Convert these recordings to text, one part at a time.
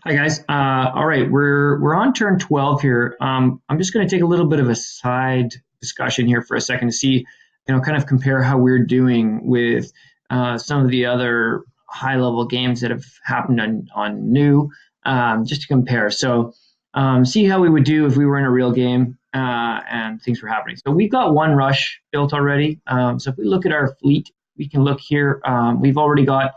Hi guys. All right, we're on turn 12 here. I'm just going to take a little bit of a side discussion here for a second to see, kind of compare how we're doing with some of the other high level games that have happened on new, just to compare. So see how we would do if we were in a real game and things were happening. So we've got one rush built already. So if we look at our fleet, we can look here. We've already got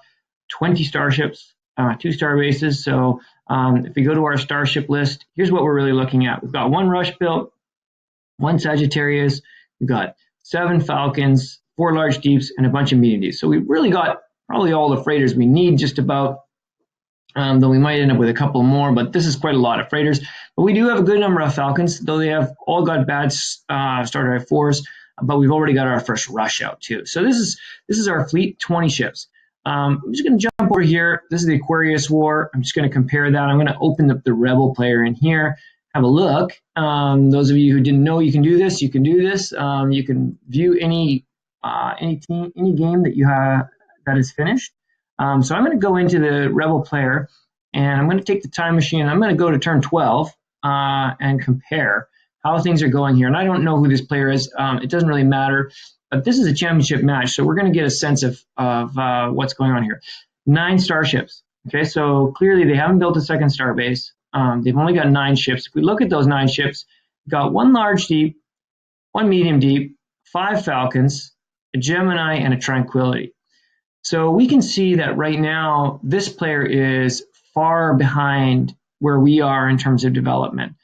20 starships, two star bases. So if we go to our starship list, here's what we're really looking at. We've got one rush built, one Sagittarius, we've got seven Falcons, four large deeps, and a bunch of medium deeps. So we've really got probably all the freighters we need just about, though we might end up with a couple more, but this is quite a lot of freighters. But we do have a good number of Falcons, though they have all got bad starter at fours, but we've already got our first rush out too. So this is our fleet, 20 ships. I'm just going to jump over here. This is the Aquarius War. I'm just going to compare that. I'm going to open up the Rebel player in here, have a look. Those of you who didn't know you can do this, you can do this. You can view any game that you have that is finished. So I'm going to go into the Rebel player, and I'm going to take the time machine. I'm going to go to turn 12 and compare how things are going here. And I don't know who this player is. It doesn't really matter. But this is a championship match, so we're going to get a sense of what's going on here. 9 starships. Okay, so clearly they haven't built a second star base. They've only got 9 ships. If we look at those 9 ships, we've got one large deep, one medium deep, 5 Falcons, a Gemini, and a Tranquility. So we can see that right now this player is far behind where we are in terms of development.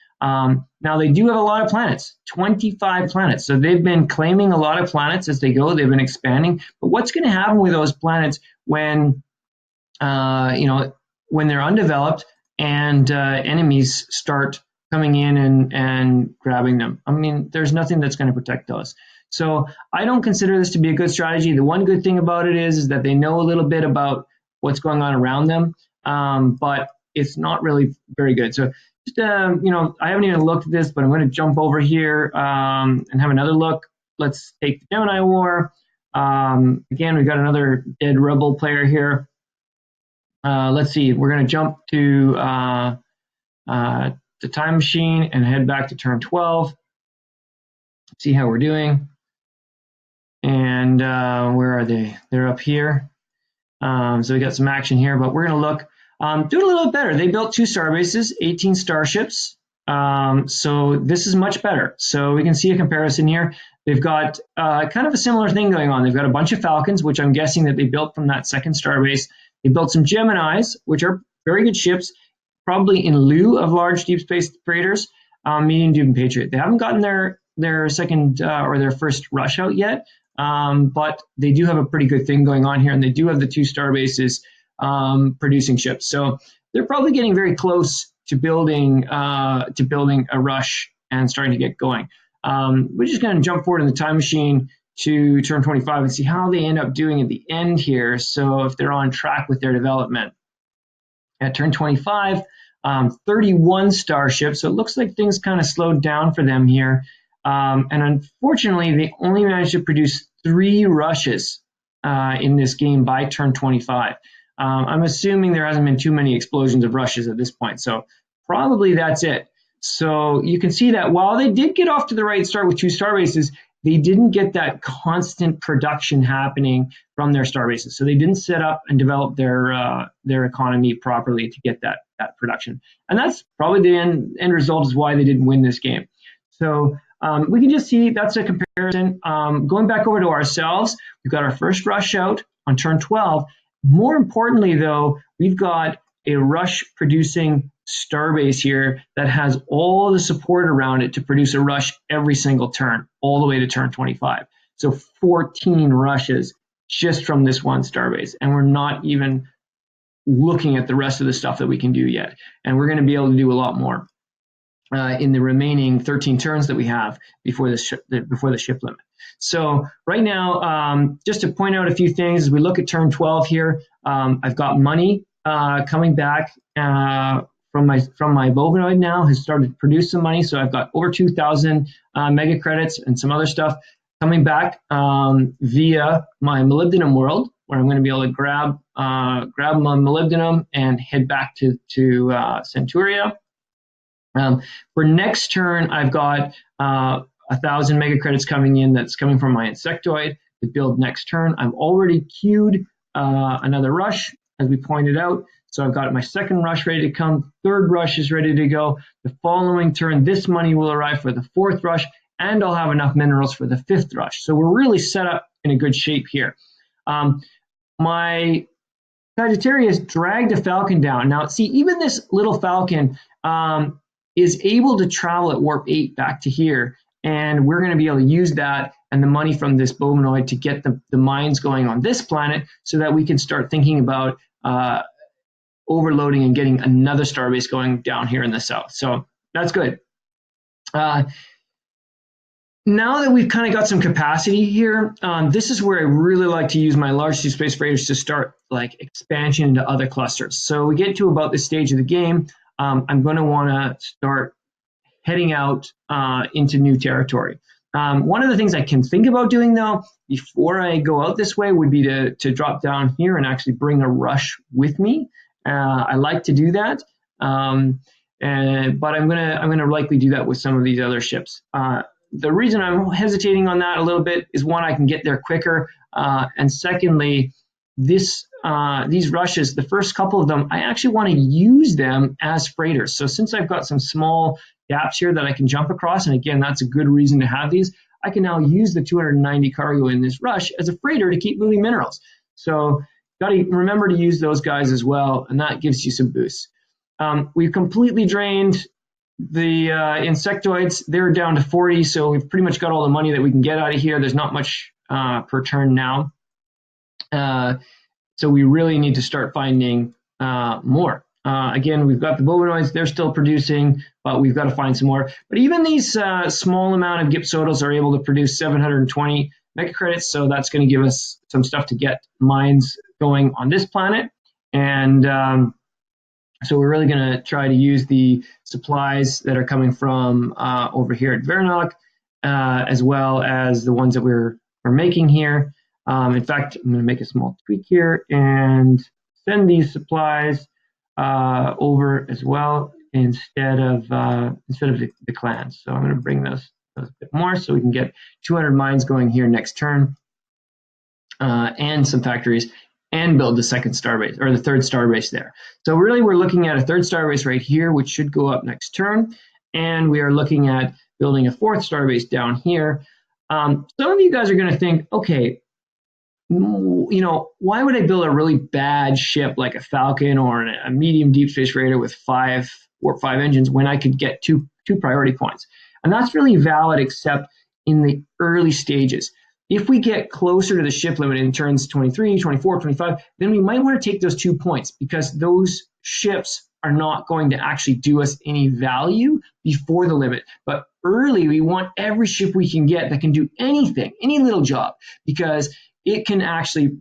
Now they do have a lot of planets, 25 planets. So they've been claiming a lot of planets as they go. They've been expanding. But what's going to happen with those planets when, when they're undeveloped and enemies start coming in and grabbing them? I mean, there's nothing that's going to protect those. So I don't consider this to be a good strategy. The one good thing about it is that they know a little bit about what's going on around them, but it's not really very good. So just, I haven't even looked at this, but I'm going to jump over here and have another look. Let's take the Gemini War. Again, we've got another dead Rebel player here. Let's see. We're going to jump to the time machine and head back to turn 12. See how we're doing. And where are they? They're up here. So we got some action here, but we're going to look. Doing a little bit better. They built 2 star bases, 18 starships. So this is much better. So we can see a comparison here. They've got kind of a similar thing going on. They've got a bunch of Falcons, which I'm guessing that they built from that second star base. They built some Geminis, which are very good ships, probably in lieu of large deep space freighters, medium deep and Patriot. They haven't gotten their second or their first rush out yet, but they do have a pretty good thing going on here, and they do have the 2 star bases producing ships. So they're probably getting very close to building a rush and starting to get going. We're just going to jump forward in the time machine to turn 25 and see how they end up doing at the end here. So if they're on track with their development. At turn 25, 31 starships. So it looks like things kind of slowed down for them here. And unfortunately, they only managed to produce 3 rushes in this game by turn 25. I'm assuming there hasn't been too many explosions of rushes at this point, so probably that's it. So you can see that while they did get off to the right start with 2 star bases, they didn't get that constant production happening from their star bases. So they didn't set up and develop their economy properly to get that production. And that's probably the end result is why they didn't win this game. So we can just see that's a comparison. Going back over to ourselves, we've got our first rush out on turn 12. More importantly, though, we've got a rush producing starbase here that has all the support around it to produce a rush every single turn, all the way to turn 25. So 14 rushes just from this one starbase. And we're not even looking at the rest of the stuff that we can do yet. And we're going to be able to do a lot more in the remaining 13 turns that we have before the ship limit. So right now, just to point out a few things, as we look at turn 12 here, I've got money coming back from my Bovinoid now, has started to produce some money. So I've got over 2,000 mega credits and some other stuff coming back via my Molybdenum World, where I'm going to be able to grab my molybdenum and head back to Centuria. For next turn, I've got 1,000 mega credits coming in. That's coming from my insectoid to build next turn. I've already queued another rush, as we pointed out. So I've got my second rush ready to come. Third rush is ready to go. The following turn, this money will arrive for the fourth rush, and I'll have enough minerals for the fifth rush. So we're really set up in a good shape here. My Sagittarius dragged a falcon down. Now, see, even this little falcon is able to travel at warp 8 back to here, and we're going to be able to use that and the money from this Bowmanoid to get the mines going on this planet so that we can start thinking about overloading and getting another starbase going down here in the south. So that's good. Now that we've kind of got some capacity here, this is where I really like to use my large deep space freighters to start like expansion into other clusters. So we get to about this stage of the game, I'm going to want to start heading out into new territory. One of the things I can think about doing, though, before I go out this way would be to drop down here and actually bring a rush with me. I like to do that, but I'm gonna likely do that with some of these other ships. The reason I'm hesitating on that a little bit is, one, I can get there quicker, and secondly, these rushes, the first couple of them, I actually want to use them as freighters. So since I've got some small gaps here that I can jump across, and again, that's a good reason to have these, I can now use the 290 cargo in this rush as a freighter to keep moving minerals. So got to remember to use those guys as well, and that gives you some boosts. We've completely drained the insectoids. They're down to 40, so we've pretty much got all the money that we can get out of here. There's not much per turn now. So we really need to start finding more. Again, we've got the Bowmanoids, they're still producing, but we've got to find some more. But even these small amount of Gypsodals are able to produce 720 mega credits, so that's going to give us some stuff to get mines going on this planet. And so we're really going to try to use the supplies that are coming from over here at Vernok, as well as the ones that we're making here. In fact, I'm going to make a small tweak here and send these supplies over as well instead of the clans. So I'm going to bring those a bit more so we can get 200 mines going here next turn, and some factories, and build the second starbase or the third starbase there. So really, we're looking at a third starbase right here, which should go up next turn, and we are looking at building a fourth starbase down here. Some of you guys are going to think, okay, why would I build a really bad ship like a Falcon or a medium deep space freighter with 5 Warp 5 engines when I could get two priority points? And that's really valid, except in the early stages. If we get closer to the ship limit in turns 23, 24, 25, then we might want to take those 2 points, because those ships are not going to actually do us any value before the limit. But early, we want every ship we can get that can do anything, any little job, because it can actually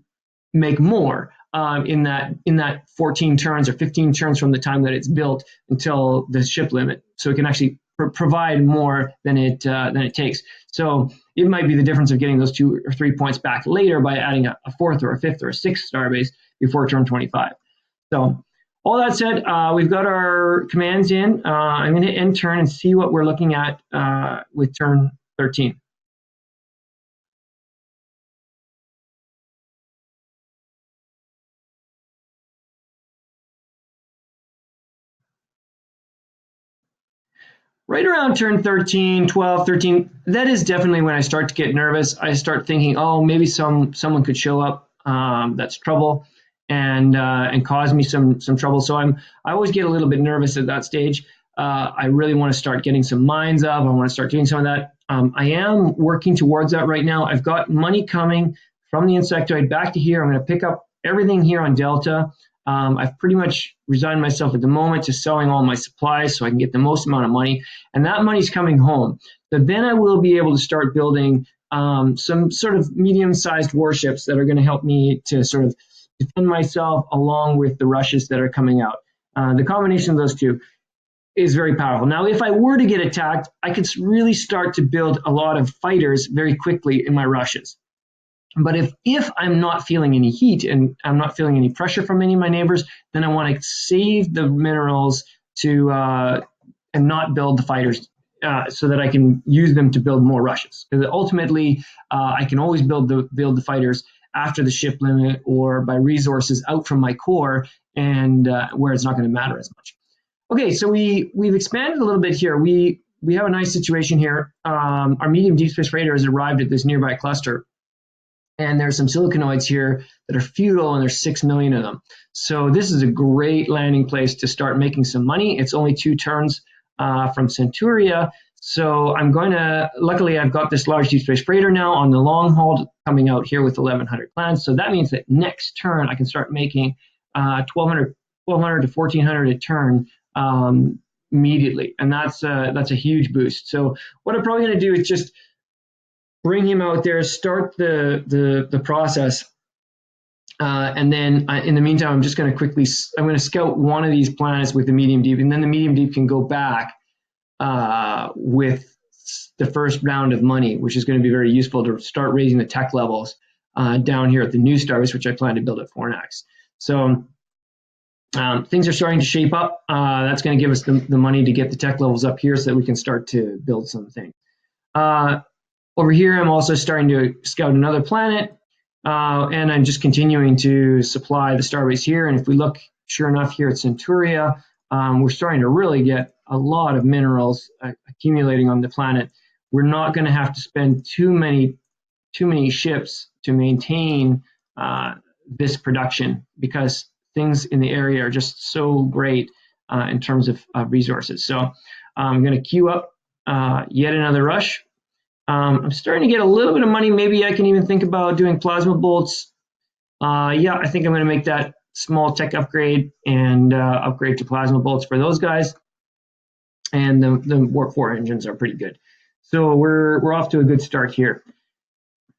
make more in that 14 turns or 15 turns from the time that it's built until the ship limit. So it can actually provide more than it takes. So it might be the difference of getting those 2 or 3 points back later by adding a fourth or a fifth or a sixth starbase before turn 25. So all that said, we've got our commands in. I'm going to end turn and see what we're looking at with turn 13. Right around turn 13, 12, 13, that is definitely when I start to get nervous. I start thinking, oh, maybe someone could show up that's trouble and cause me some trouble. So I always get a little bit nervous at that stage. I really want to start getting some mines up. I want to start doing some of that. I am working towards that right now. I've got money coming from the insectoid back to here. I'm going to pick up everything here on Delta. I've pretty much resigned myself at the moment to selling all my supplies so I can get the most amount of money, and that money's coming home. So then I will be able to start building some sort of medium-sized warships that are going to help me to sort of defend myself along with the rushes that are coming out. The combination of those two is very powerful. Now, if I were to get attacked, I could really start to build a lot of fighters very quickly in my rushes. But if I'm not feeling any heat and I'm not feeling any pressure from any of my neighbors, then I want to save the minerals to and not build the fighters so that I can use them to build more rushes. Because ultimately, I can always build the fighters after the ship limit or by resources out from my core, and where it's not going to matter as much. Okay, so we've expanded a little bit here. We have a nice situation here. Our medium deep space freighter has arrived at this nearby cluster. And there's some siliconoids here that are futile, and there's 6 million of them. So this is a great landing place to start making some money. It's only 2 turns from Centauria. So I'm going to, luckily I've got this large deep space freighter now on the long haul coming out here with 1,100 clans. So that means that next turn I can start making 1,200 to 1,400 a turn immediately. And that's a huge boost. So what I'm probably going to do is just bring him out there, start the process, and then in the meantime, I'm just going to I'm going to scout one of these planets with the medium deep, and then the medium deep can go back with the first round of money, which is going to be very useful to start raising the tech levels down here at the new starbase, which I plan to build at Fornax. So things are starting to shape up. That's going to give us the money to get the tech levels up here so that we can start to build some things. Over here, I'm also starting to scout another planet, and I'm just continuing to supply the starbase here. And if we look, sure enough, here at Centauria, we're starting to really get a lot of minerals accumulating on the planet. We're not going to have to spend too many ships to maintain this production, because things in the area are just so great in terms of resources. So I'm going to queue up yet another rush. I'm starting to get a little bit of money. Maybe I can even think about doing plasma bolts. Yeah, I think I'm going to make that small tech upgrade and upgrade to plasma bolts for those guys. And the Warp 4 engines are pretty good. So we're off to a good start here.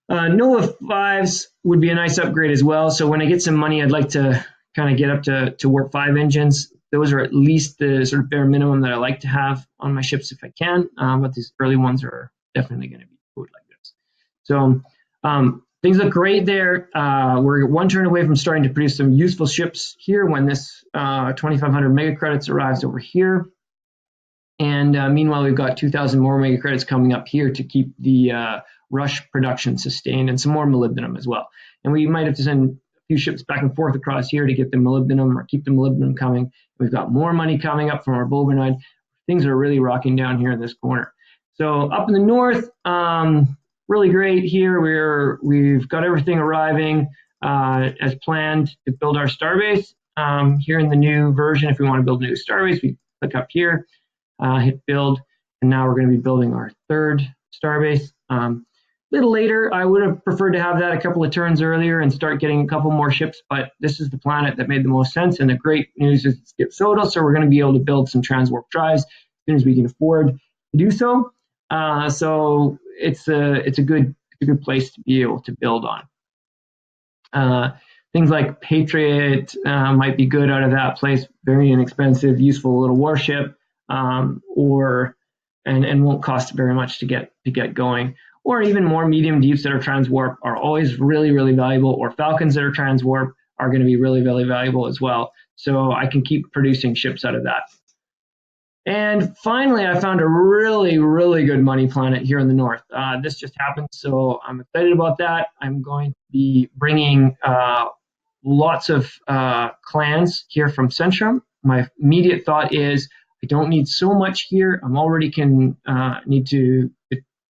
Nova 5s would be a nice upgrade as well. So when I get some money, I'd like to kind of get up to Warp 5 engines. Those are at least the sort of bare minimum that I like to have on my ships if I can. But these early ones are definitely going to be good like this. So things look great there. We're 1 turn away from starting to produce some useful ships here when this 2,500 mega credits arrives over here. And meanwhile, we've got 2,000 more mega credits coming up here to keep the rush production sustained, and some more molybdenum as well. And we might have to send a few ships back and forth across here to get the molybdenum or keep the molybdenum coming. We've got more money coming up from our bulbinide. Things are really rocking down here in this corner. So up in the north, really great here. We've got everything arriving as planned to build our starbase. Here in the new version, if we want to build a new starbase, we click up here, hit build, and now we're going to be building our 3rd starbase. A little later, I would have preferred to have that a couple of turns earlier and start getting a couple more ships, but this is the planet that made the most sense, and the great news is it's Gipsoda, so we're going to be able to build some transwarp drives as soon as we can afford to do so. So it's a good place to be able to build on. Things like Patriot might be good out of that place. Very inexpensive, useful little warship, and won't cost very much to get going. Or even more medium deeps that are transwarp are always really, really valuable. Or Falcons that are transwarp are going to be really, really valuable as well. So I can keep producing ships out of that. And finally, I found a really, really good money planet here in the north. This just happened, so I'm excited about that. I'm going to be bringing lots of clans here from Centrum. My immediate thought is I don't need so much here. I'm already need to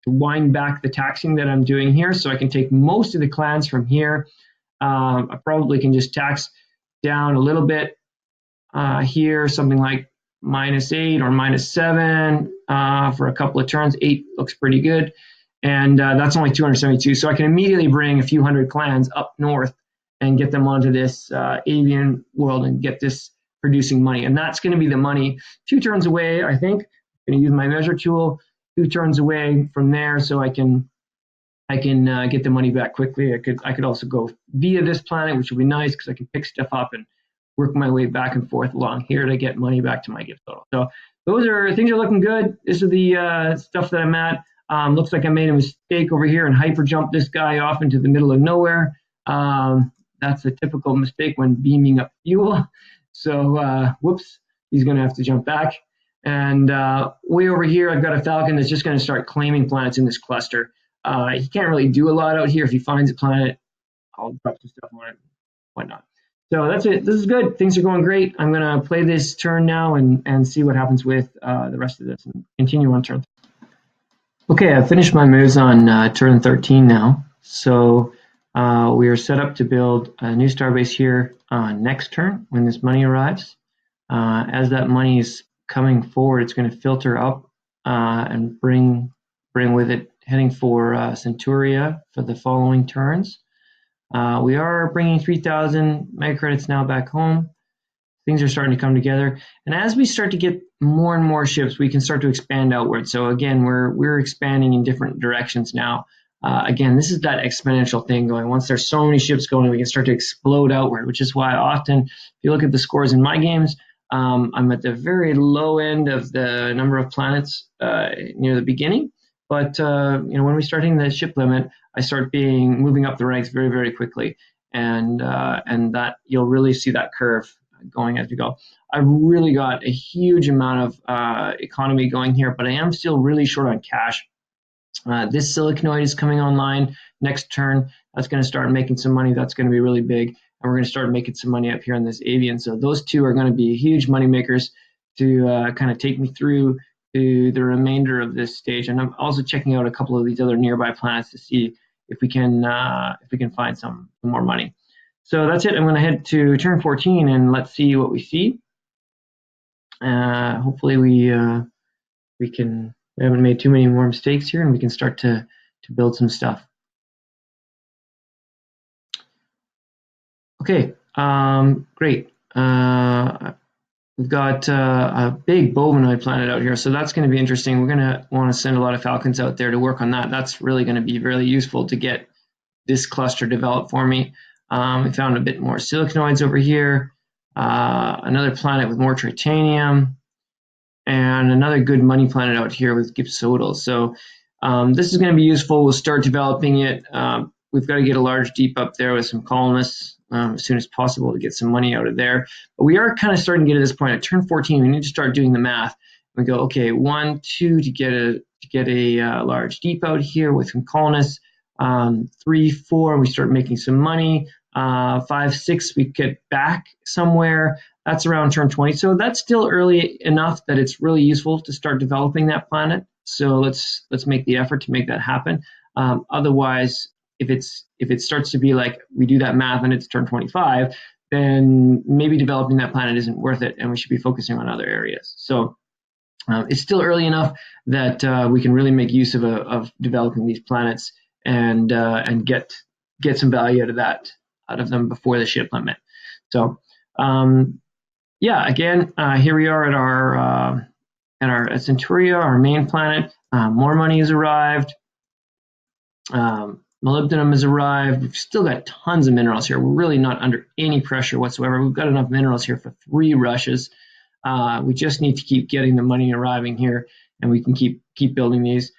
wind back the taxing that I'm doing here, so I can take most of the clans from here. I probably can just tax down a little bit here, something like -8 or -7 for a couple of turns. 8 looks pretty good, and that's only 272. So I can immediately bring a few hundred clans up north and get them onto this avian world and get this producing money. And that's going to be the money 2 turns away, I think. I'm going to use my measure tool 2 turns away from there, so I can get the money back quickly. I could also go via this planet, which would be nice because I can pick stuff up and work my way back and forth along here to get money back to my gift total. So things are looking good. This is the stuff that I'm at. Looks like I made a mistake over here and hyper jumped this guy off into the middle of nowhere. That's a typical mistake when beaming up fuel. So whoops, he's going to have to jump back. And way over here, I've got a Falcon that's just going to start claiming planets in this cluster. He can't really do a lot out here. If he finds a planet, I'll drop some stuff on it, whatnot. So that's it. This is good. Things are going great. I'm going to play this turn now and see what happens with the rest of this and continue on turn. Okay, I've finished my moves on turn 13 now. So we are set up to build a new starbase here next turn when this money arrives. As that money is coming forward, it's going to filter up and bring with it heading for Centuria for the following turns. We are bringing 3,000 mega credits now back home. Things are starting to come together. And as we start to get more and more ships, we can start to expand outward. So again, we're expanding in different directions now. Again, this is that exponential thing going. Once there's so many ships going, we can start to explode outward, which is why often, if you look at the scores in my games, I'm at the very low end of the number of planets near the beginning. But when we start hitting the ship limit, I start moving up the ranks very, very quickly, and that you'll really see that curve going as we go. I've really got a huge amount of economy going here, but I am still really short on cash. This Siliconoid is coming online next turn. That's going to start making some money. That's going to be really big, and we're going to start making some money up here on this Avian. So those two are going to be huge money makers to kind of take me through to the remainder of this stage. And I'm also checking out a couple of these other nearby planets to see if we can find some more money. So that's it. I'm going to head to turn 14 and let's see what we see. Hopefully we haven't made too many more mistakes here, and we can start to build some stuff. Okay, great. We've got a big Bovinoid planet out here, so that's going to be interesting. We're going to want to send a lot of Falcons out there to work on that. That's really going to be really useful to get this cluster developed for me. We found a bit more Siliconoids over here, another planet with more Tritanium, and another good money planet out here with Gypsodal. So this is going to be useful. We'll start developing it. We've got to get a large deep up there with some colonists as soon as possible to get some money out of there. But we are kind of starting to get to this point. At turn 14, we need to start doing the math. We go, okay, 1, 2 to get a large deep out here with some colonists. 3, 4, we start making some money. 5, 6, we get back somewhere. That's around turn 20. So that's still early enough that it's really useful to start developing that planet. So let's make the effort to make that happen. Otherwise, if it starts to be like we do that math and it's turn 25, then maybe developing that planet isn't worth it, and we should be focusing on other areas. So it's still early enough that we can really make use of developing these planets and get some value out of them before the ship limit. So yeah, again, here we are at Centuria, our main planet. More money has arrived. Molybdenum has arrived. We've still got tons of minerals here. We're really not under any pressure whatsoever. We've got enough minerals here for 3 rushes. We just need to keep getting the money arriving here, and we can keep building these.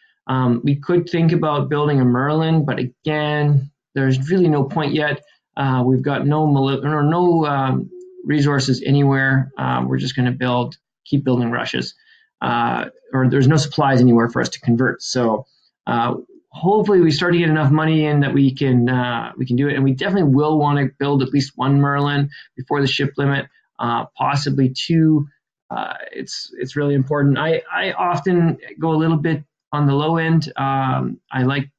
We could think about building a Merlin, but again, there's really no point yet. We've got no resources anywhere. We're just going to keep building rushes, or there's no supplies anywhere for us to convert. So hopefully we start to get enough money in that we can do it, and we definitely will want to build at least 1 Merlin before the ship limit, possibly 2. It's really important. I often go a little bit on the low end. I like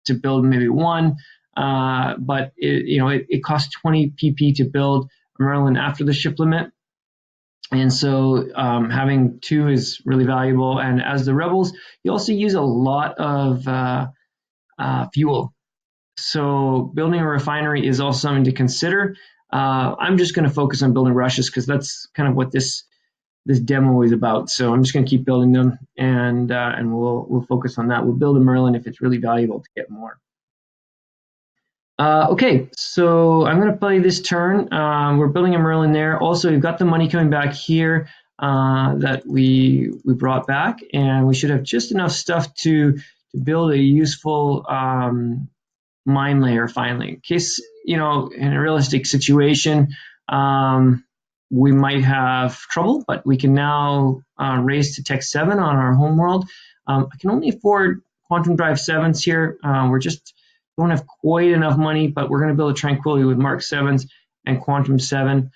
to build maybe 1, but it costs 20 PP to build a Merlin after the ship limit. And so having 2 is really valuable. And as the rebels, you also use a lot of fuel. So building a refinery is also something to consider. I'm just going to focus on building rushes because that's kind of what this demo is about. So I'm just going to keep building them, and we'll focus on that. We'll build a Merlin if it's really valuable to get more. Okay, so I'm going to play this turn. We're building a Merlin there. Also, we've got the money coming back here that we brought back, and we should have just enough stuff to build a useful mine layer finally. In case, in a realistic situation, we might have trouble, but we can now raise to Tech 7 on our homeworld. I can only afford Quantum Drive 7s here. We're just don't have quite enough money, but we're going to build a Tranquility with Mark 7s and Quantum 7.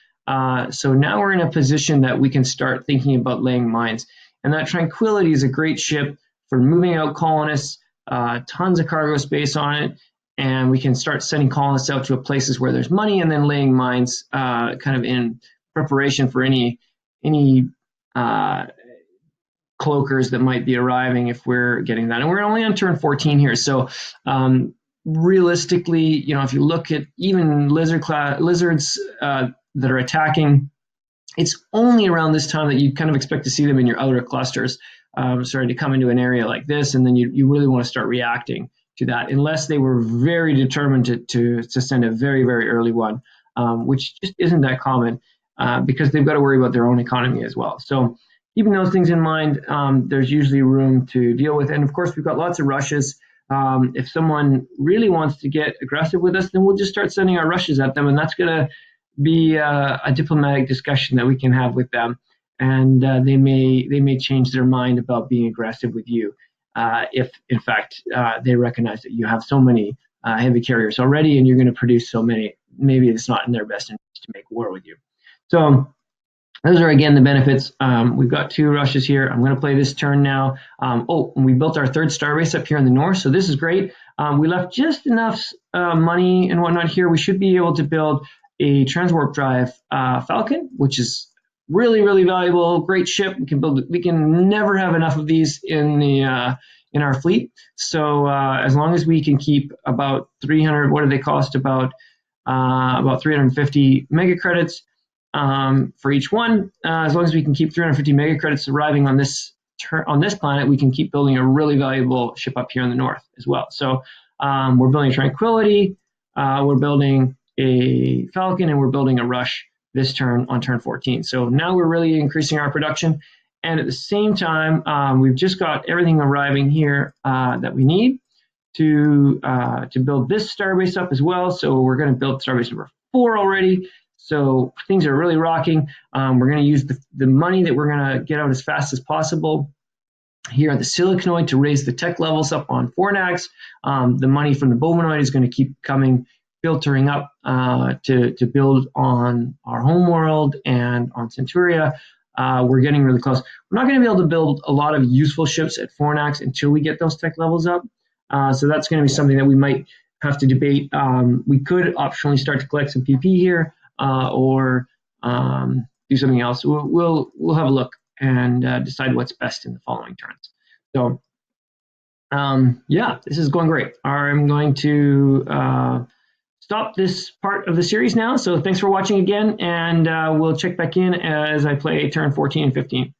So now we're in a position that we can start thinking about laying mines. And that Tranquility is a great ship for moving out colonists, tons of cargo space on it, and we can start sending colonists out to places where there's money and then laying mines kind of in preparation for any cloakers that might be arriving if we're getting that. And we're only on turn 14 here. So realistically, if you look at even lizards that are attacking, it's only around this time that you kind of expect to see them in your outer clusters starting to come into an area like this, and then you really want to start reacting to that, unless they were very determined to send a very, very early one, which just isn't that common because they've got to worry about their own economy as well. So keeping those things in mind, there's usually room to deal with. And of course, we've got lots of rushes. If someone really wants to get aggressive with us, then we'll just start sending our rushes at them, and that's going to be a diplomatic discussion that we can have with them, and they may change their mind about being aggressive with you if, in fact, they recognize that you have so many heavy carriers already and you're going to produce so many. Maybe it's not in their best interest to make war with you. So those are, again, the benefits. We've got 2 rushes here. I'm going to play this turn now. And we built our 3rd starbase up here in the north, so this is great. We left just enough money and whatnot here. We should be able to build a transwarp drive Falcon, which is really, really valuable. Great ship. We can never have enough of these in our fleet. So as long as we can keep about 300, what do they cost? About 350 mega credits for each one. As long as we can keep 350 mega credits arriving on this planet, we can keep building a really valuable ship up here in the north as well. So we're building Tranquility, we're building a Falcon, and we're building a Rush this turn on turn 14. So now we're really increasing our production, and at the same time, we've just got everything arriving here that we need to build this starbase up as well. So we're going to build starbase number 4 already. So things are really rocking. We're going to use the money that we're going to get out as fast as possible here at the Silicanoid to raise the tech levels up on Fornax. The money from the Bovinoid is going to keep coming, filtering up to build on our homeworld and on Centuria. We're getting really close. We're not going to be able to build a lot of useful ships at Fornax until we get those tech levels up. So that's going to be something that we might have to debate. We could optionally start to collect some PP here or do something else. We'll have a look and decide what's best in the following turns. So yeah, this is going great. I'm going to stop this part of the series now. So thanks for watching again, and we'll check back in as I play turn 14 and 15.